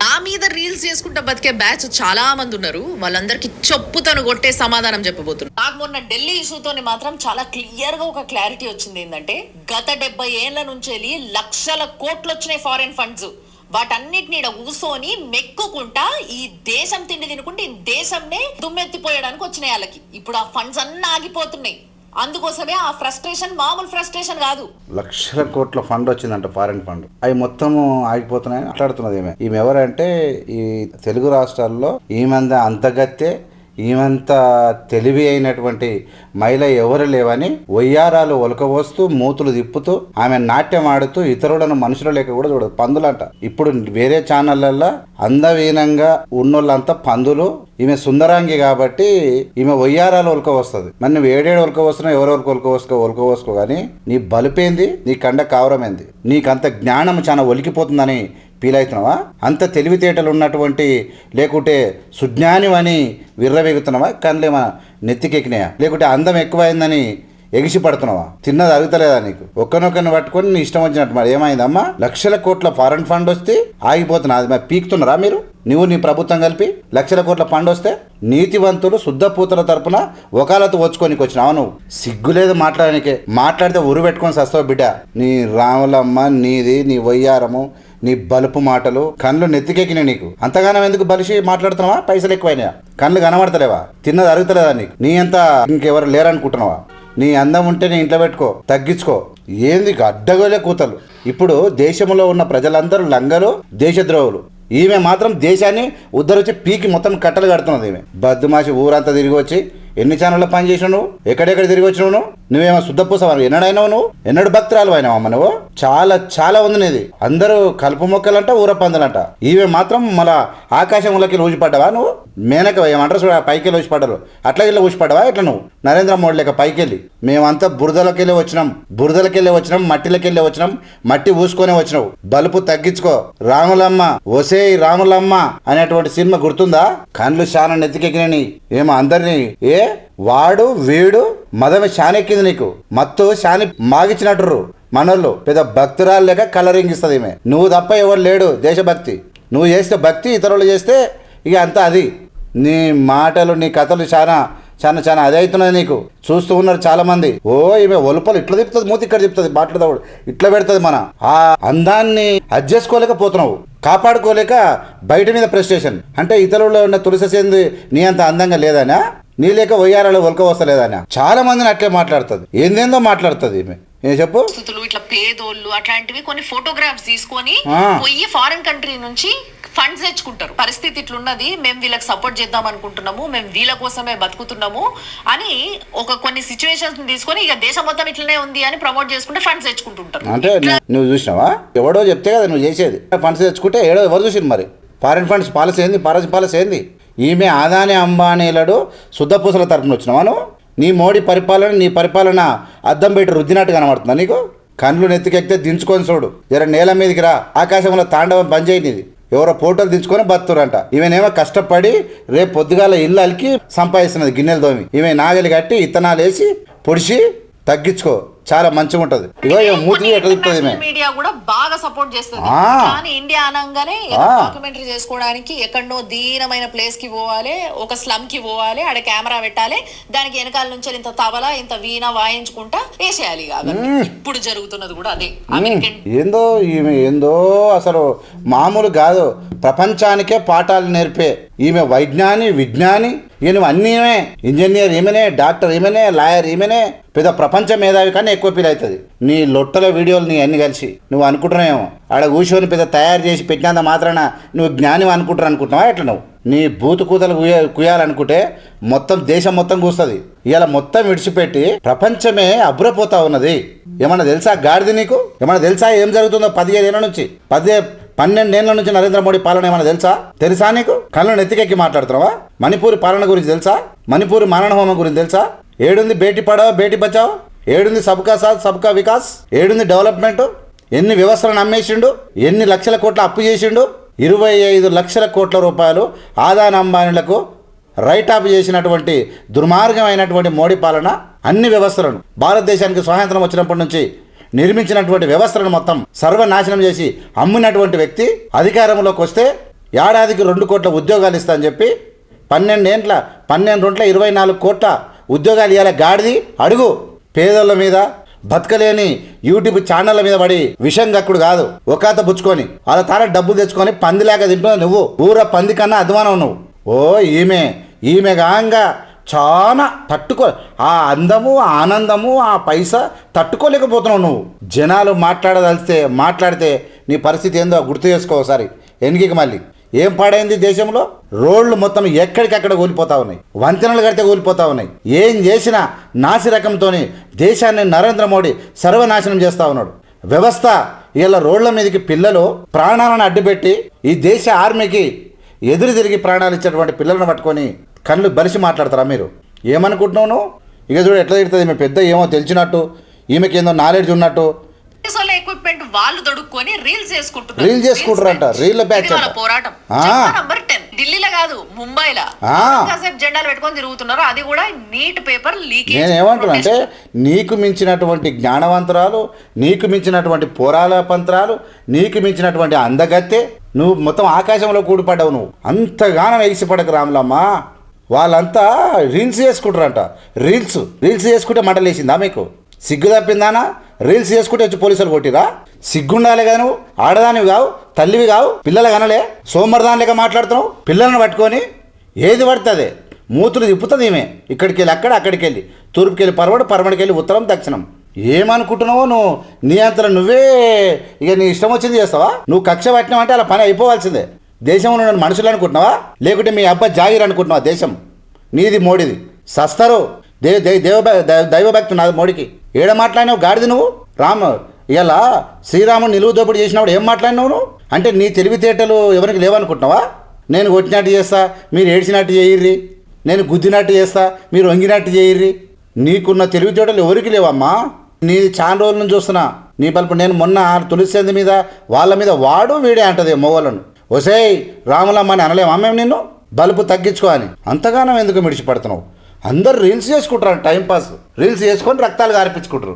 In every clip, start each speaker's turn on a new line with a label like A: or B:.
A: నా మీద రీల్స్ చేసుకుంటా బతికే బ్యాచ్ చాలా మంది ఉన్నారు. వాళ్ళందరికీ చెప్పుతను కొట్టే సమాధానం చెప్పబోతున్నారు. నాకు మొన్న ఢిల్లీ ఇష్యూతోని మాత్రం చాలా క్లియర్ గా ఒక క్లారిటీ వచ్చింది. ఏంటంటే గత 70 ఏళ్ల నుంచి లక్షల కోట్లు వచ్చినాయి ఫారెన్ ఫండ్స్. వాటన్నిటిని కూర్చొని మెక్కుకుంటా ఈ దేశం తిండి తినుకుంటే ఈ దేశంనే దుమ్మెత్తిపోయడానికి వచ్చినాయి వాళ్ళకి. ఇప్పుడు ఆ ఫండ్స్ అన్నీ ఆగిపోతున్నాయి. అందుకోసమే ఆ ఫ్రస్ట్రేషన్ మామూలు ఫ్రస్ట్రేషన్ కాదు.
B: లక్షల కోట్ల ఫండ్ వచ్చిందంట, ఫారెన్ ఫండ్. అవి మొత్తం ఆగిపోతున్నాయని మాట్లాడుతున్నది. ఈమె ఎవరంటే ఈ తెలుగు రాష్ట్రాల్లో ఈమెంద అంతగత్తే, ఈమెంత తెలివి అయినటువంటి మహిళ ఎవరు లేవని వయ్యారాలు ఒలకవస్తూ మూతులు తిప్పుతూ ఆమె నాట్యం ఆడుతూ ఇతరులను మనుషులు లేక కూడా చూడదు, పందులంట. ఇప్పుడు వేరే ఛానళ్ళల్లో అందవీనంగా ఉన్నోళ్ళంతా పందులు, ఈమె సుందరాంగి కాబట్టి ఈమె వయ్యారాలు ఒలక వస్తుంది. మరి నువ్వు ఏడేడు ఒలక వస్తున్నావు, ఎవరెవరికి ఒలక కానీ నీ బలిపేంది, నీ కండ కావరమైంది, నీకంత జ్ఞానం చాలా ఒలికిపోతుందని ఫీల్ అవుతున్నావా? అంత తెలివితేటలు ఉన్నటువంటి లేకుంటే సుజ్ఞానివని విర్రవేగుతున్నావా? కళ్ళేమా నెత్తికెక్కినాయా? లేకుంటే అందం ఎక్కువైందని ఎగిసి పడుతున్నావా? తిన్నది అరుగుతలేదా నీకు? ఒక్కనొక్కరిని పట్టుకొని నీ ఇష్టం వచ్చినట్టు. మరి ఏమైందమ్మా? లక్షల కోట్ల ఫారెన్ ఫండ్ వస్తే ఆగిపోతున్నా, అది మరి పీకుతున్నారా మీరు? నువ్వు నీ ప్రభుత్వం కలిపి లక్షల కోట్ల ఫండ్ వస్తే నీతివంతులు శుద్ధపూతల తరపున వకాలతు వచ్చుకోనికి వచ్చినావు. నువ్వు సిగ్గులేదు మాట్లాడడానికే. మాట్లాడితే ఉరు పెట్టుకొని సస్తావు బిడ్డ. నీ రాములమ్మ, నీది నీ వయ్యారము, నీ బలుపు మాటలు కళ్ళు నెత్తికెక్కినాయి నీకు. అంతగానం ఎందుకు బలిసి మాట్లాడుతున్నావా? పైసలు ఎక్కువైనాయా? కళ్ళు కనబడతలేవా? తిన్నది అరుగుతలేదా నీకు? నీ అంత ఇంకెవరు లేరనుకుంటున్నావా? నీ అందం ఉంటే నీ ఇంట్లో పెట్టుకో, తగ్గించుకో. ఏంది అడ్డగోలే కూతలు. ఇప్పుడు దేశంలో ఉన్న ప్రజలందరూ లంగలు, దేశద్రోహులు. ఈమె మాత్రం దేశాన్ని ఉద్ధరించి పీకి మొత్తం కట్టలు కడుతున్నది. ఈమె బద్దుమాసి ఊరంతా తిరిగి వచ్చి ఎన్ని ఛానల్లో పని చేసినావు నువ్వు? ఎక్కడెక్కడ తిరిగి వచ్చినావు నువ్వు? నువ్వేమో శుద్ధపూసవా? ఎన్నడైనావు నువ్వు? ఎన్నడు భక్తురాలు అయినావు అమ్మ నువ్వు? చాలా చాలా ఉంది నీది. అందరూ కలుపు మొక్కలంట, ఊర పందులంట. ఈమె మాత్రం మళ్ళా ఆకాశంలోకి ఊసిపడ్డావా నువ్వు? మేనక ఏమంటారు చూడ, పైకి ఊసిపడ్డారు. అట్లా ఇట్లా ఊసిపడ్డావా? ఎట్లా నువ్వు నరేంద్ర మోడీ లేక పైకెళ్ళి? మేమంతా బురదలకెళ్ళి వచ్చినాం, మట్టిలకెళ్ళి వచ్చినాం, మట్టి ఊసుకొని వచ్చినావు. బలుపు తగ్గించుకో. రాములమ్మ ఒసేయ్ రాములమ్మ అనేటువంటి సినిమా గుర్తుందా? కళ్ళు చాలా నెత్తికెక్కినని ఏమో అందరినీ వాడు వీడు మదమే శానెక్కింది నీకు. మత్తు శాని మాగిచ్చినట్టు మనోళ్ళు. పెద్ద భక్తురాలు లేక కలరింగ్ ఇస్తుంది ఈమె. నువ్వు తప్ప ఎవరు లేడు దేశభక్తి. నువ్వు చేస్తే భక్తి, ఇతరులు చేస్తే ఇక అంతా అది. నీ మాటలు నీ కథలు చాలా చాలా చాలా అదే అవుతున్నది నీకు. చూస్తూ ఉన్నారు చాలా మంది. ఓ ఈమె ఒలుపలు ఇట్లా తిప్పుతుంది, మూతి ఇక్కడ తిప్పుతుంది, మాట్లాడతాడు ఇట్లా పెడుతుంది. మన ఆ అందాన్ని అడ్జస్ట్కోలేకపోతున్నావు, కాపాడుకోలేక బయట మీద ప్రెస్టేషన్. అంటే ఇతరుల్లో ఉన్న తులసి సేంది నీ అంత అందంగా లేదనా? నీ లేక వయ్యారాలు ఒలక వస్తలేదనా? చాలా మందిని అట్లే మాట్లాడుతుంది, ఏందేందో మాట్లాడుతుంది ఈమె. ఏం చెప్పు?
A: ఇట్లా పేదోళ్ళు అట్లాంటివి కొన్ని ఫోటోగ్రాఫ్స్ తీసుకొని పోయి ఫారెన్ కంట్రీ నుంచి ఫండ్స్ తెచ్చుకుంటారు. పరిస్థితి ఇట్లున్నది, మేము వీళ్ళకి సపోర్ట్ చేద్దాం అనుకుంటున్నాము, మేము వీళ్ళ కోసమే బతుకుతున్నాము అని కొన్ని సిచ్యువేషన్స్ తీసుకొని ఇక దేశం మొత్తం ఇట్లనే ఉంది అని ప్రమోట్ చేసుకుంటే ఫండ్స్ తెచ్చుకుంటుంటారు.
B: అంటే నువ్వు చూసినావా? ఎవడో చెప్తే కదా నువ్వు చేసేది. ఫండ్స్ తెచ్చుకుంటే ఎవరు చూసింది మరి? ఫారెన్ ఫండ్స్ పాలసీ ఏంది? పాలసీ ఏంది? ఈమె ఆదాని అంబానీలడు శుద్ధపూసల తరపున వచ్చినావా నువ్వు? నీ మోడీ పరిపాలన, నీ పరిపాలన అద్దం పెట్టి రుద్దినట్టు కనబడుతుందా నీకు? కళ్ళు నెత్తికెక్కితే దించుకొని చూడు, జర నేల మీదకి రా. ఆకాశంలో తాండవం బంద్ చేయనిది. ఎవరో ఫోటోలు దించుకొని బతురంట. ఈమెనేమో కష్టపడి రేపు పొద్దుగాల ఇల్లు అలికి సంపాదిస్తున్నది గిన్నెలు తోమి. ఈమె నాగలి కట్టి ఇత్తనాలు వేసి పొడిచి తగ్గించుకో, చాలా మంచిగా ఉంటది. ఇగో మూతి ఎట్లా తిప్పుతుంది.
A: మీడియా కూడా బాగా సపోర్ట్ చేస్తుంది. కానీ ఇండియా అనగానే డాక్యుమెంటరీ చేసుకోవడానికి ఎక్కడో దీనమైన ప్లేస్ కి పోవాలి, ఒక స్లమ్ కి పోవాలి, ఆడ కెమెరా పెట్టాలి, దానికి వెనకాల నుంచి ఇంత తబలా ఇంత వీణ వాయించుకుంటా వేసేయాలి. ఇప్పుడు జరుగుతున్నది కూడా అదే.
B: ఏందో అసలు మామూలు కాదు. ప్రపంచానికే పాఠాలు నేర్పే ఈమె విజ్ఞాని. ఈయన అన్నీ ఇంజనీర్ ఈమెనే, డాక్టర్ ఈమెనే, లాయర్ ఈమెనే, పెద్ద ప్రపంచ మేధావి కానీ ఎక్కువ ఫీల్ అవుతుంది. నీ లొట్టల వీడియోలు నీ అన్ని కలిసి నువ్వు అనుకుంటున్నావేమో. ఆడ కూర్చొని పెద్ద తయారు చేసి పెట్టినంత మాత్రాన నువ్వు జ్ఞాని అనుకుంటున్నావా? ఎట్లా నువ్వు నీ బూతు కూతలు కుయాలనుకుంటే మొత్తం దేశం మొత్తం కూస్తుంది. ఇవాళ మొత్తం విడిచిపెట్టి ప్రపంచమే అబ్బురపోతా ఉన్నది. ఏమన్నా తెలుసా గాడిది నీకు? ఏమన్నా తెలుసా ఏం జరుగుతుందో 15 ఏళ్ళ నుంచి 12 ఏళ్ళ నుంచి నరేంద్ర మోడీ పాలన ఏమన్నా తెలుసా నీకు? కళ్ళు నెత్తికెక్కి మాట్లాడుతున్నావా? మణిపూర్ పాలన గురించి తెలుసా? మణిపూర్ మారణ హోమం గురించి తెలుసా? ఏడుంది బేటీ పడావో బేటీ బచావో? ఏడుంది సబ్కా సాత్ సబ్కా వికాస్? ఏడుంది డెవలప్మెంట్? ఎన్ని వ్యవస్థలను అమ్మేసిండు? ఎన్ని లక్షల కోట్ల అప్పు చేసిండు? 25 లక్షల కోట్ల రూపాయలు ఆదాని అంబానీలకు రైట్ ఆఫ్ చేసినటువంటి దుర్మార్గమైనటువంటి మోడీ పాలన అన్ని వ్యవస్థలను భారతదేశానికి స్వాతంత్రం వచ్చినప్పటి నుంచి నిర్మించినటువంటి వ్యవస్థలను మొత్తం సర్వనాశనం చేసి అమ్మినటువంటి వ్యక్తి అధికారంలోకి వస్తే ఏడాదికి 2 కోట్ల ఉద్యోగాలు ఇస్తా అని చెప్పి 12 24 కోట్ల ఉద్యోగాలు ఇవ్వాలి. గాడిది అడుగు. పేదల మీద బతకలేని యూట్యూబ్ ఛానళ్ళ మీద పడి విషం గక్కుడు కాదు, ఒకాత పుచ్చుకొని వాళ్ళ తార డబ్బులు తెచ్చుకొని పందిలాగా తింటున్నావు నువ్వు. ఊర పంది కన్నా అధ్వానం నువ్వు. ఓ ఈమె గాంగా చాలా తట్టుకో, ఆ అందము ఆ ఆనందము ఆ పైసా తట్టుకోలేకపోతున్నావు నువ్వు. జనాలు మాట్లాడితే నీ పరిస్థితి ఏందో గుర్తు చేసుకో ఒకసారి ఎన్నికకి. మళ్ళీ ఏం పాడైంది దేశంలో? రోడ్లు మొత్తం ఎక్కడికక్కడ కూలిపోతా ఉన్నాయి, వంతెనలు కడితే కూలిపోతా ఉన్నాయి. ఏం చేసినా నాసి రకంతో దేశాన్ని నరేంద్ర మోడీ సర్వనాశనం చేస్తూ ఉన్నాడు. వ్యవస్థ ఇలా రోడ్ల మీదకి పిల్లలు ప్రాణాలను అడ్డుపెట్టి ఈ దేశ ఆర్మీకి ఎదురు తిరిగి ప్రాణాలు ఇచ్చేటువంటి పిల్లలను పట్టుకొని కళ్ళు బలిసి మాట్లాడతారా మీరు? ఏమనుకుంటున్నావు నువ్వు? ఇక చూడు ఎట్లా తిడుతుంది. ఈమె పెద్ద ఏమో తెలిసినట్టు, ఈమెకి ఏందో నాలెడ్జ్ ఉన్నట్టు
A: ఎక్విప్మెంట్ వాళ్ళు దొడుక్కొని రీల్స్
B: చేసుకుంటారంట. రీల్ బ్యాచ్
A: పోరాటం నంబర్ 10 ఢిల్లీలో కాదు ముంబైలో జెండాలు పెట్టుకొని తిరుగుతున్నారు. అది కూడా నీట్ పేపర్ లీకేజ్.
B: నేను ఏమంటున్నా అంటే నీకు మించినటువంటి జ్ఞానవంతురాలు, నీకు మించినటువంటి పోరాల పంత్రాలు, నీకు మించినటువంటి అందగత్తె, నువ్వు మొత్తం ఆకాశంలో కూడిపడ్డావు. నువ్వు అంతగానం ఎగిసిపడకు రాములమ్మ. వాళ్ళంతా రీల్స్ చేసుకుంటారంట. రీల్స్ చేసుకుంటే మంటలేసిందా మీకు? సిగ్గు తప్పిందానా? రీల్స్ చేసుకుంటే వచ్చి పోలీసులు కొట్టిరా? సిగ్గుండాలి కదా నువ్వు. ఆడదానివి కావు, తల్లివి కావు, పిల్లలు కనలే, సోమర్దాని లెక్క మాట్లాడుతున్నావు. పిల్లలను పట్టుకొని ఏది పడుతుంది మూతులు తిప్పుతుంది ఈమె. ఇక్కడికి వెళ్ళి అక్కడికి వెళ్ళి, తూర్పుకి వెళ్ళి పరమడికి వెళ్ళి ఉత్తరం దక్షిణం. ఏమనుకుంటున్నావో నువ్వు? నీ అంతలో నువ్వే ఇక నీ ఇష్టం వచ్చింది చేస్తావా? నువ్వు కక్ష పట్టినావంటే అలా పని అయిపోవాల్సిందే. దేశంలో ఉన్న మనుషులు అనుకుంటున్నావా? లేకుంటే మీ అబ్బా జాగిర్ అనుకుంటున్నావా? దేశం నీది, మోడీది. సస్తారు. దైవభక్తి నాది మోడీకి. ఏడ మాట్లాడినావు గాడిది నువ్వు? ఇలా శ్రీరాముడు నిలువు దోపిడి చేసినప్పుడు ఏం మాట్లాడినావు నువ్వు? అంటే నీ తెలివితేటలు ఎవరికి లేవనుకుంటున్నావా? నేను కొట్టినట్టు చేస్తా, మీరు ఏడ్చినట్టు చేయర్రి. నేను గుద్దినట్టు చేస్తా, మీరు వంగినట్టు చేయర్రి. నీకున్న తెలివితేటలు ఎవరికి లేవమ్మా. నీది చాలా రోజుల నుంచి చూస్తున్నా నీ బల్పు. నేను మొన్న తులసిసేంది మీద వాళ్ళ మీద వాడు వీడే అంటది మొగోళ్ళను. ఒసేయ్ రాములమ్మని అనలేమా మేము నిన్ను? బల్పు తగ్గించుకో అని. అంతగానం ఎందుకు మిడిచిపడుతున్నావు? అందరు రీల్స్ చేసుకుంటారు టైంపాస్. రీల్స్ చేసుకొని రక్తాలు గారిపించుకుంటారు.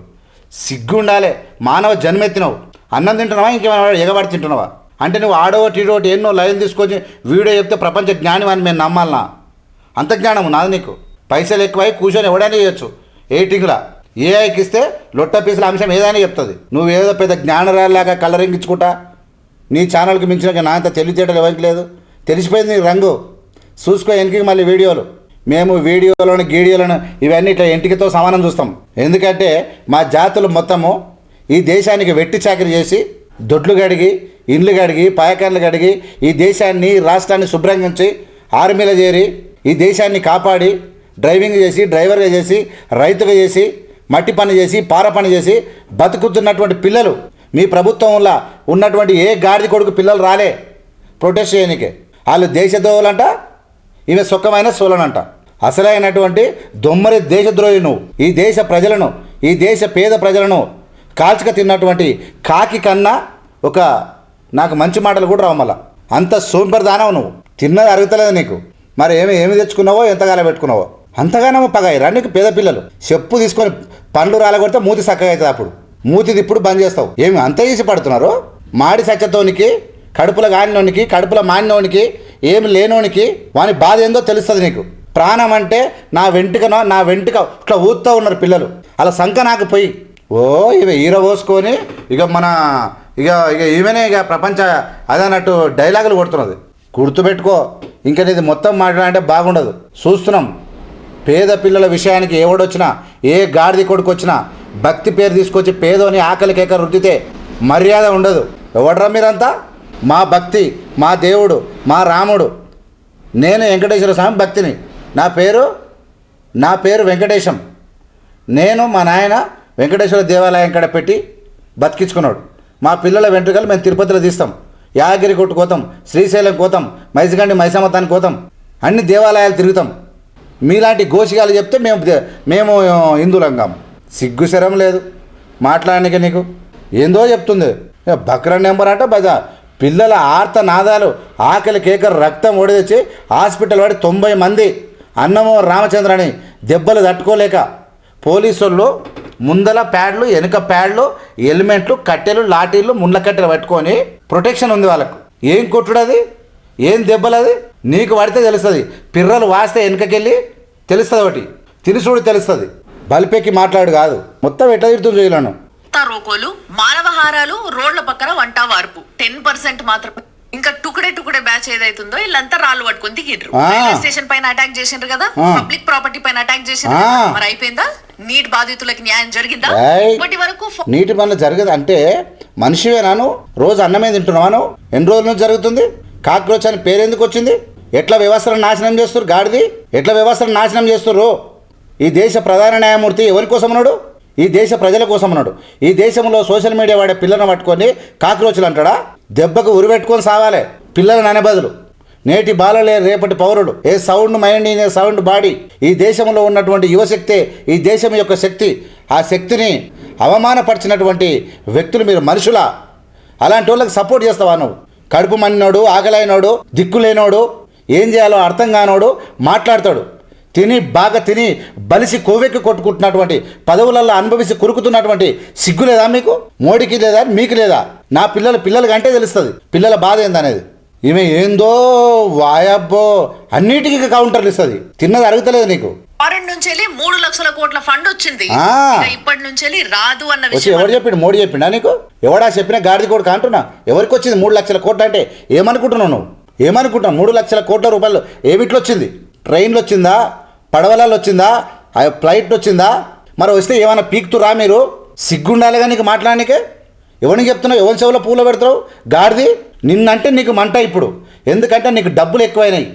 B: సిగ్గు ఉండాలి. మానవ జన్మెత్తినవు. అన్నం తింటున్నావా, ఇంకేమైనా ఎగబడి తింటున్నావా? అంటే నువ్వు ఆడోటి ఈడోటి ఎన్నో లైన్ తీసుకొని వీడియో చెప్తే ప్రపంచ జ్ఞానం అని మేము నమ్మాలనా? అంత జ్ఞానం నాది నీకు? పైసలు ఎక్కువై కూర్చొని ఎవడైనా చేయొచ్చు. ఎయిటింగ్లా ఏఐకి ఇస్తే లొట్ట పీసుల అంశం ఏదైనా చెప్తుంది. నువ్వేదో పెద్ద జ్ఞానరాలాగా కలరింగించుకుంటా నీ ఛానల్కి మించిన నా అంత తెలివితేటలు ఎవరికి లేదు. తెలిసిపోయింది నీ రంగు. చూసుకో వెనక్కి మళ్ళీ వీడియోలు. మేము వీడియోలను గీడియోలను ఇవన్నీ ఇట్లా ఎంటికతో సమానం చూస్తాం. ఎందుకంటే మా జాతులు మొత్తము ఈ దేశానికి వెట్టి చాకరీ చేసి దొడ్లు గడిగి, ఇండ్లు గడిగి, పాయకాన్లు గడిగి, ఈ దేశాన్ని రాష్ట్రాన్ని శుభ్రంగా ఆర్మీలో చేరి ఈ దేశాన్ని కాపాడి డ్రైవింగ్ చేసి, డ్రైవర్గా చేసి, రైతుగా చేసి, మట్టి పని చేసి, పార పని చేసి బతుకుతున్నటువంటి పిల్లలు మీ ప్రభుత్వంలో ఉన్నటువంటి ఏ గాడిద కొడుకు పిల్లలు రాలే ప్రొటెస్ట్ చేయడానికి. వాళ్ళు దేశద్రోహులంట, ఈమె సుఖమైన సోలనంట. అసలైనటువంటి దొమ్మరి దేశద్రోహి నువ్వు. ఈ దేశ ప్రజలను, ఈ దేశ పేద ప్రజలను కాల్చుక తిన్నటువంటి కాకి కన్నా ఒక నాకు మంచి మాటలు కూడా రావు. మళ్ళా అంత సోంపరిదానవు నువ్వు. తిన్నది అరుగుతలేదు నీకు. మరి ఏమి తెచ్చుకున్నావో, ఎంతగానో పెట్టుకున్నావో అంతగానో పగాయిరా నీకు. పేద పిల్లలు చెప్పు తీసుకొని పండ్లు రాలగొడితే మూతి చక్కగా అవుతుంది. అప్పుడు మూతిది ఇప్పుడు బంద్ చేస్తావు. ఏమి అంత ఈసి పడుతున్నారు? మాడి సత్యతోనికి, కడుపులో కానినోనికి, కడుపులో మానినోనికి, ఏమి లేనోనికి వాని బాధ ఏందో తెలుస్తుంది నీకు. ప్రాణం అంటే నా వెంట్రుక ఇట్లా ఊదుతూ ఉన్నారు పిల్లలు. అలా సంక నాకు పోయి ఇవి ఈర పోసుకొని ఇక ఈమెనే ఇక ప్రపంచ అదన్నట్టు డైలాగులు కొడుతున్నది. గుర్తుపెట్టుకో. ఇంకా నీది మొత్తం మాట్లాడంటే బాగుండదు. చూస్తున్నాం. పేద పిల్లల విషయానికి ఎవడొచ్చినా, ఏ గాడిది కొడుకు వచ్చినా భక్తి పేరు తీసుకొచ్చి పేదోని ఆకలి కేక రుద్దితే మర్యాద ఉండదు. ఎవడరా మీరంతా? మా భక్తి, మా దేవుడు, మా రాముడు. నేను వెంకటేశ్వర స్వామి భక్తిని. నా పేరు వెంకటేశం. నేను మా నాయన వెంకటేశ్వర దేవాలయం కాడ పెట్టి బతికించుకున్నాడు. మా పిల్లల వెంట్రుకలు మేము తిరుపతిలో తీస్తాం, యాదగిరి కొట్టు కోతాం, శ్రీశైలం కోతాం, మైసగండి మైసమ్మతానికి కోతాం, అన్ని దేవాలయాలు తిరుగుతాం. మీలాంటి గోషిగాలు చెప్తే మేము హిందువులంగాం. సిగ్గుశరం లేదు మాట్లాడడానికి నీకు. ఏందో చెప్తుంది. బక్రా నెంబర్ అంటే బజార్. పిల్లల ఆర్త నాదాలు, ఆకలి కేకర్, రక్తం ఓడిదొచ్చి హాస్పిటల్ వాడి 90 మంది అన్నమో రామచంద్రని దెబ్బలు తట్టుకోలేక పోలీసు వాళ్ళు ముందల ప్యాడ్లు, వెనుక ప్యాడ్లు, హెల్మెట్లు, కట్టెలు, లాఠీలు, ముండ్ల కట్టెలు పట్టుకొని ప్రొటెక్షన్ ఉంది వాళ్ళకు. ఏం కొట్టుడు అది, ఏం దెబ్బలు అది? నీకు పడితే తెలుస్తుంది. పిర్రలు వాస్తే వెనుకకెళ్ళి తెలుస్తుంది, ఒకటి తిరుసుడు తెలుస్తుంది. బలిపెక్కి మాట్లాడు కాదు. మొత్తం ఎట్లా తిడుతుంది చేయలను.
A: రోకోలు, మానవహారాలు, రోడ్ల పక్కన వంట వార్పు 10% మాత్రమే. ఇంకా టుకుడే బ్యాచ్ ఏదైతుందో వీళ్ళంతా రాళ్ళు పట్టుకొని దిగిడ్రు. రైల్వే స్టేషన్ పైన అటాక్ చేసిండ్రు కదా, పబ్లిక్ ప్రాపర్టీ పైన అటాక్ చేసిండ్రు. మరి అయిపోయిందా? నీటి బాధితులకి న్యాయం జరిగిందా? ఇప్పటి వరకు
B: నీటి పనులు జరగదు అంటే మనిషివేనాను? రోజు అన్నమే తింటున్నావాను? ఎన్ని రోజుల నుంచి జరుగుతుంది? కాక్రోచ్ అని పేరెందుకు వచ్చింది? ఎట్లా వ్యవస్థను నాశనం చేస్తారు? గాడిది ఎట్లా వ్యవస్థను నాశనం చేస్తుర్రు? ఈ దేశ ప్రధాన న్యాయమూర్తి ఎవరి కోసం ఉన్నాడు? ఈ దేశ ప్రజల కోసం ఉన్నాడు. ఈ దేశంలో సోషల్ మీడియా వాడే పిల్లలను పట్టుకొని కాక్రోచ్లు అంటాడా? దెబ్బకు ఉరిపెట్టుకొని సావాలే పిల్లలను అనే బదులు. నేటి బాలలే రేపటి పౌరుడు. A sound mind in a sound body. ఈ దేశంలో ఉన్నటువంటి యువశక్తే ఈ దేశం యొక్క శక్తి. ఆ శక్తిని అవమానపరిచినటువంటి వ్యక్తులు మీరు మనుషులా? అలాంటి వాళ్ళకి సపోర్ట్ చేస్తావా నువ్వు? కడుపు మన్నినోడు, ఆకలైనోడు, దిక్కులేనోడు, ఏం చేయాలో అర్థం కానోడు మాట్లాడతాడు. బాగా తిని బలిసి కోవెక్కి కొట్టుకుంటున్నటువంటి పదవులలో అనుభవించి కురుకుతున్నటువంటి సిగ్గు లేదా మీకు? మోడీకి లేదా? మీకు లేదా? నా పిల్లలు కంటే తెలుస్తుంది పిల్లల బాధ ఏందనేది. ఈమె ఏందో వాయబ్బో అన్నిటికీ కౌంటర్లు ఇస్తుంది. తిన్నది అరుగుతలేదు నీకు.
A: ఫారెన్ నుంచి 3 లక్షల కోట్ల ఫండ్ వచ్చింది. ఇప్పటి నుంచి రాదు అన్న
B: విషయం ఎవరు చెప్పిండు? మోడీ చెప్పిండా నీకు? ఎవడా చెప్పినా గాడిది కొడుకు అంటున్నా. ఎవరికి వచ్చింది 3 లక్షల కోట్లు అంటే? ఏమనుకుంటున్నావు నువ్వు? ఏమనుకుంటున్నావు? 3 లక్షల కోట్ల రూపాయలు ఏమిట్లో వచ్చింది? ట్రైన్లు వచ్చిందా? పడవలలో వచ్చిందా? ఫ్లైట్ వచ్చిందా? మరి వస్తే ఏమైనా పీకుతురా మీరు? సిగ్గుండాలిగా నీకు మాట్లాడనికే. ఎవరికి చెప్తున్నావు? ఎవరి చెవులో పూలు పెడతావు? గాడిది నిన్నంటే నీకు మంట ఇప్పుడు. ఎందుకంటే నీకు డబ్బులు ఎక్కువైనాయి.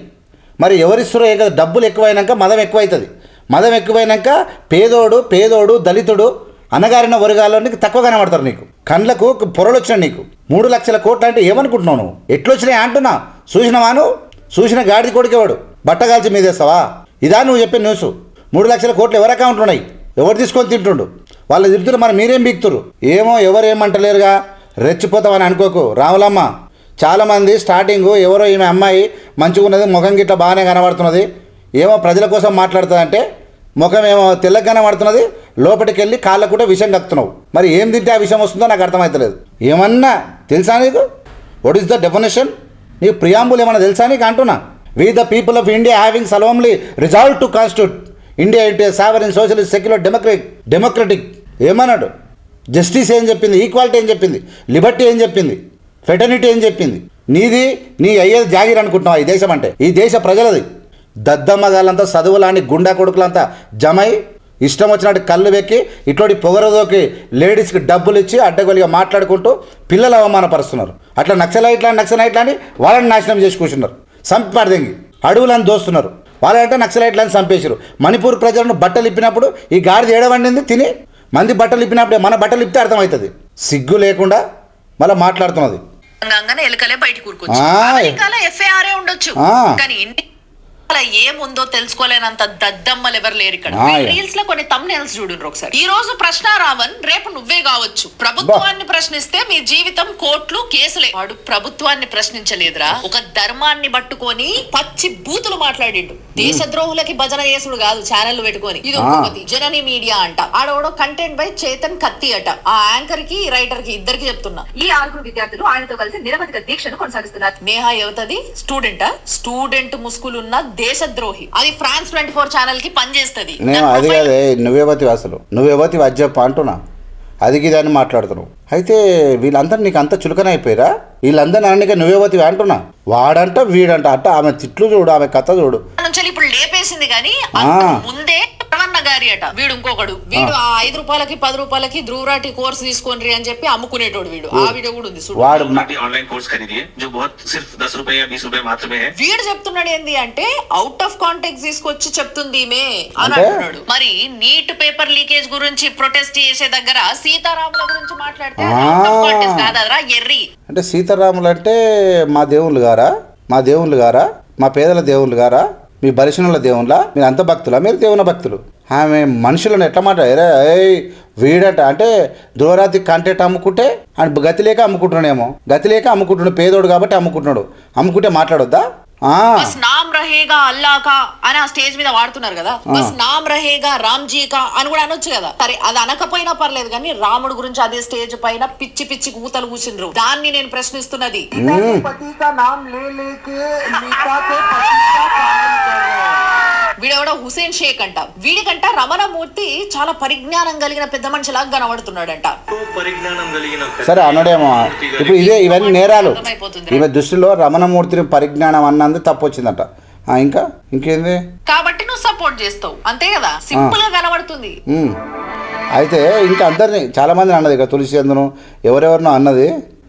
B: మరి ఎవరిస్తారో కదా, డబ్బులు ఎక్కువైనాక మదం ఎక్కువవుతుంది. మదం ఎక్కువైనాక పేదోడు దళితుడు అనగారిన వర్గాల్లో నీకు తక్కువ కనబడతారు. నీకు కండ్లకు పొరలు వచ్చినాయి. నీకు 3 లక్షల కోట్లు అంటే ఏమనుకుంటున్నావు నువ్వు? ఎట్లొచ్చినాయి అంటున్నా? చూసినవాను? చూసిన గాడిది కొడుకేవాడు బట్టగాల్చి మీదేస్తావా? ఇదా నువ్వు చెప్పే న్యూస్? 3 లక్షల కోట్లు ఎవరి అకౌంట్లు ఉన్నాయి? ఎవరు తీసుకొని తింటుండు? వాళ్ళు తిరుగుతున్నారు, మరి మీరేం బీక్తురు? ఏమో ఎవరు ఏమంటలేరుగా, రెచ్చిపోతామని అనుకోకు రాములమ్మ. చాలామంది స్టార్టింగు ఎవరో ఈమె అమ్మాయి మంచిగా ఉన్నది, ముఖం గిట్ల బాగానే కనబడుతున్నది, ఏమో ప్రజల కోసం మాట్లాడుతుందంటే ముఖం ఏమో తెల్లగా కనబడుతున్నది, లోపలికి వెళ్ళి కాళ్ళకు కూడా విషయం కక్కుతున్నావు. మరి ఏం తింటే ఆ విషయం వస్తుందో నాకు అర్థమవుతలేదు. ఏమన్నా తెలుసా నీకు? What is the definition? నీకు ప్రియాంబుల్ ఏమన్నా తెలుసా నీకు అంటున్నా? We the people of India having solemnly resolved to constitute India into a sovereign, socialist, secular, democratic. ఏమన్నాడు? జస్టిస్ ఏం చెప్పింది? ఈక్వాలిటీ ఏం చెప్పింది? లిబర్టీ ఏం చెప్పింది? ఫెటర్నిటీ ఏం చెప్పింది? నీ అయ్యేది జాగిర్ అనుకుంటున్నావు ఈ దేశం అంటే? ఈ దేశ ప్రజలది. దద్దమ్మగాళ్ళంతా చదువులాంటి గుండా కొడుకులంతా జమై ఇష్టం వచ్చినట్టు కళ్ళు వెక్కి ఇట్లాంటి పొగరదోకి లేడీస్కి డబ్బులు ఇచ్చి అడ్డగోలిగా మాట్లాడుకుంటూ పిల్లలు అవమానపరుస్తున్నారు. అట్లా నక్సలైట్లని వాళ్ళని నాశనం చేసి కూర్చున్నారు. సంపాడదెంగి అడవులను దోస్తున్నారు. వాళ్ళంటే నక్సలైట్లను చంపేశారు. మణిపూర్ ప్రజలను బట్టలు ఇప్పినప్పుడు ఈ గాడిద ఏడవండింది తిని మంది బట్టలు ఇప్పినప్పుడే మన బట్టలు ఇప్పితే అర్థమవుతుంది. సిగ్గు లేకుండా మళ్ళీ మాట్లాడుతున్నది.
A: ఎలుకలే బయట ఉండొచ్చు కానీ ఏముందో తెలుసుకోలేనంత దద్దమ్మలు ఎవరు లేరు ఇక్కడ. రీల్స్ లో కొన్ని తమ్నెయిల్స్ చూడండి ఒకసారి. ఈ రోజు ప్రశ్న రావన్, రేపు నువ్వే కావచ్చు. ప్రభుత్వాన్ని ప్రశ్నిస్తే మీ జీవితం కోట్లు కేసులే. వాడు ప్రభుత్వాన్ని ప్రశ్నించలేదురా, ఒక ధర్మాన్ని పట్టుకొని పచ్చి బూతులు మాట్లాడిండు. దేశద్రోహులకి భజన చేసుడు కాదు, ఛానల్ పెట్టుకొని. ఇది ఒకటి జనని మీడియా అంట. ఆడోడో కంటెంట్ బై చేతన్ కత్తి అట. ఆ యాంకర్ కి రైటర్ కి ఇద్దరికి చెప్తున్నా.
C: ఈ 6 విద్యార్థులు ఆయనతో కలిసి నిరవధిక దీక్షను కొనసాగిస్తున్నారు.
A: నేహా యువతది స్టూడెంట్ ముస్కులున్న దేశద్రోహి. అది ఫ్రాన్స్ 24 ఛానల్ కి పనిచేస్తుంది.
B: అది కాదే, నువ్వేవతి చెప్ప అంటున్నా. అది దాన్ని మాట్లాడుతున్నావు. అయితే వీళ్ళందరూ నీకు అంత చులకనైపోయారా? వీళ్ళందరూ అన్నిక నువ్వేవతి అంటున్నా. వాడంట వీడంట అట్ట. ఆమె తిట్లు చూడు, ఆమె కథ చూడు.
A: ఇప్పుడు లేపేసింది కానీ ముందే గారి అట. వీడు ఇంకొకడు, వీడు ఆ 5 రూపాయలకి 10 రూపాయలకి ధ్రువరాటి కోర్స్ తీసుకోండి అని చెప్పి అమ్ముకునేటోడు వీడు. ఆ వీడియో కూడా ఉంది. వీడు చెప్తున్నాడు ఏంది అంటే అవుట్ ఆఫ్ కాంటాక్ట్ తీసుకొచ్చి చెప్తుంది ఈమె అని అంటున్నాడు. మరి నీట్ పేపర్ లీకేజ్ గురించి ప్రొటెస్ట్ చేసే దగ్గర సీతారాముల గురించి మాట్లాడితే కాదరా ఎర్రి.
B: అంటే సీతారాములు అంటే మా దేవుళ్ళు గారా, మా పేదల దేవుళ్ళు గారా, మీ బలిషణుల దేవుళ్ళ? మీరు అంత భక్తులా? మీరు దేవుని భక్తులు. ఆమె మనుషులను ఎట్లా మాట్లాడారే? వీడట అంటే ధ్రువరాతి కంటెంట్ అమ్ముకుంటే ఆయన గతి లేక అమ్ముకుంటున్నాడేమో. గతి లేక అమ్ముకుంటున్నాడు, పేదోడు కాబట్టి అమ్ముకుంటున్నాడు. అమ్ముకుంటే మాట్లాడొద్దా?
A: బస్ నామ్ రహేగా అల్లా కా అని ఆ స్టేజ్ మీద వాడుతున్నారు కదా, బస్ నామ్ రహేగా రామ్జీ కా అని కూడా అనొచ్చు కదా. సరే అది అనకపోయినా పర్లేదు, కానీ రాముడు గురించి అదే స్టేజ్ పైన పిచ్చి పిచ్చి కూతలు కూర్చుండ్రు. దాన్ని నేను ప్రశ్నిస్తున్నది. వీడెవడో హుసేన్ షేక్ అంట, వీడికంట రమణమూర్తి చాలా పరిజ్ఞానం కలిగిన పెద్ద మనిషిలాగా కనబడుతున్నాడంట.
B: సరే అనడేమో, ఇప్పుడు ఇవన్నీ నేరాలు. ఈమె దృష్టిలో రమణమూర్తిని పరిజ్ఞానం అన్నందు తప్పు వచ్చిందట. ఇంకా ఇంకేంది
A: కాబట్టి నువ్వు సపోర్ట్ చేస్తావు అంతే కదా, సింపుల్ గా కనబడుతుంది.
B: అయితే ఇంకా అందరినీ చాలా మంది అన్నది, ఇక తులసి అందును ఎవరెవరినో అన్నది.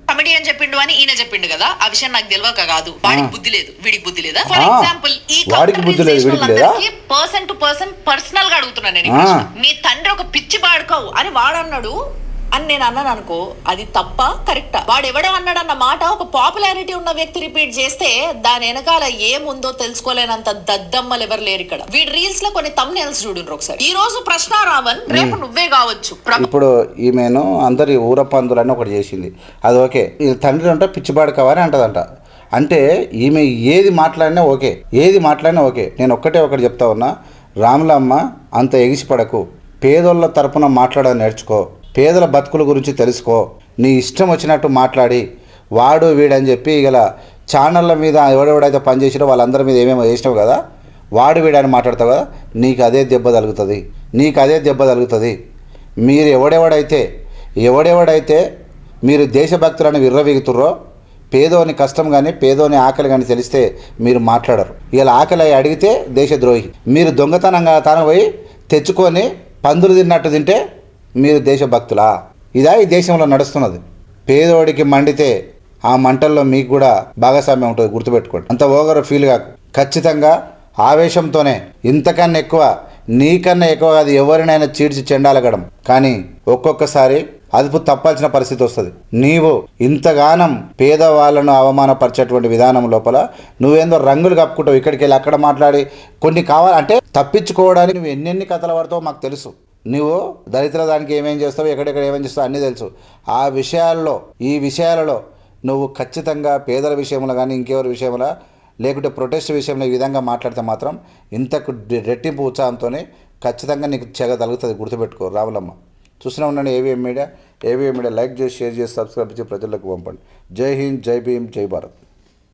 A: కమెడియన్ చెప్పిండు అని ఈయన చెప్పిండు కదా, ఆ విషయం నాకు తెలియక కాదు. వాడికి బుద్ధి లేదు, వీడికి బుద్ధి లేదా? ఫర్ ఎగ్జాంపుల్ ఈ పర్సన్ టు పర్సన్ పర్సనల్ గా అడుగుతున్నాను నేను. మీ తండ్రి ఒక పిచ్చి పాడుకోవు అని వాడన్నాడు అని నేను అన్నాను అనుకో, అది తప్ప కరెక్టా? వాడు ఎవడో అన్నాడు అన్న మాట ఒక పాపులారిటీ ఉన్న వ్యక్తి రిపీట్ చేస్తే దాని వెనకాల ఏముందో తెలుసుకోలేనంత దద్దమ్మలు ఎవరు లేరు ఇక్కడ. వీడి రీల్స్ లో కొన్ని తమ్నెయిల్స్ చూడండి ఒకసారి. ఈ రోజు ప్రశ్నారావన్, రేపు నువ్వే కావచ్చు.
B: ఇప్పుడు ఈమెను అందరి ఊరపందులని ఒకటి చేసింది, అది ఓకే. ఈ తండ్రి అంటే పిచ్చిపాడుకోవని అంటదంట. అంటే ఈమె ఏది మాట్లాడినా ఓకే, ఏది మాట్లాడినా ఓకే. నేను ఒకటి చెప్తా ఉన్నా, రాములమ్మ అంత ఎగిసిపడకు, పేదోళ్ళ తరపున మాట్లాడని నేర్చుకో, పేదల బతుకుల గురించి తెలుసుకో. నీ ఇష్టం వచ్చినట్టు మాట్లాడి వాడు వీడని చెప్పి ఇలా ఛానళ్ళ మీద ఎవడెవడైతే పనిచేసినో వాళ్ళందరి మీద ఏమేమో చేసినావు కదా, వాడు వీడని మాట్లాడతావు కదా, నీకు అదే దెబ్బ తగులుతుంది. మీరు ఎవడెవడైతే మీరు దేశభక్తులను విర్రవీగుతుర్రో, పేదోని కష్టం కానీ పేదోని ఆకలి కానీ తెలిస్తే మీరు మాట్లాడరు. ఇలా ఆకలి అడిగితే దేశద్రోహి. మీరు దొంగతనంగా పోయి తెచ్చుకొని పందులు తిన్నట్టు తింటే మీరు దేశభక్తులా? ఇదా ఈ దేశంలో నడుస్తున్నది? పేదోడికి మండితే ఆ మంటల్లో మీకు కూడా భాగస్వామ్యం ఉంటుంది, గుర్తుపెట్టుకోండి. అంత ఓవర్ ఫీల్గా ఖచ్చితంగా ఆవేశంతోనే నీకన్నా ఎక్కువ అది ఎవరినైనా చీడ్చి చెండాలగడం. కానీ ఒక్కొక్కసారి అదుపు తప్పాల్సిన పరిస్థితి వస్తుంది. నీవు ఇంతగానం పేదవాళ్ళను అవమానపరిచేటువంటి విధానం లోపల నువ్వేందో రంగులు కప్పుకుంటావు, ఇక్కడికి వెళ్ళి అక్కడ మాట్లాడి కొన్ని కావాలంటే తప్పించుకోవడానికి నువ్వు ఎన్నెన్ని కథలు పడతావో మాకు తెలుసు. నువ్వు దళితుల దానికి ఏమేం చేస్తావు, ఎక్కడెక్కడ ఏమేం చేస్తావు అన్నీ తెలుసు. ఈ విషయాలలో నువ్వు ఖచ్చితంగా పేదల విషయంలో కానీ ఇంకెవరి విషయంలో లేకుంటే ప్రొటెస్ట్ విషయంలో ఈ విధంగా మాట్లాడితే మాత్రం ఇంతకు రెట్టింపు ఉత్సాహంతోనే ఖచ్చితంగా నీకు తగులుతుంది, గుర్తుపెట్టుకో రాములమ్మ. చూస్తూనే ఉండండి ఏవిఎం మీడియా. లైక్ చేసి, షేర్ చేసి, సబ్స్క్రైబ్ చేసి ప్రజలకు పంపండి. జై హింద్, జై భీమ్, జై భారత్.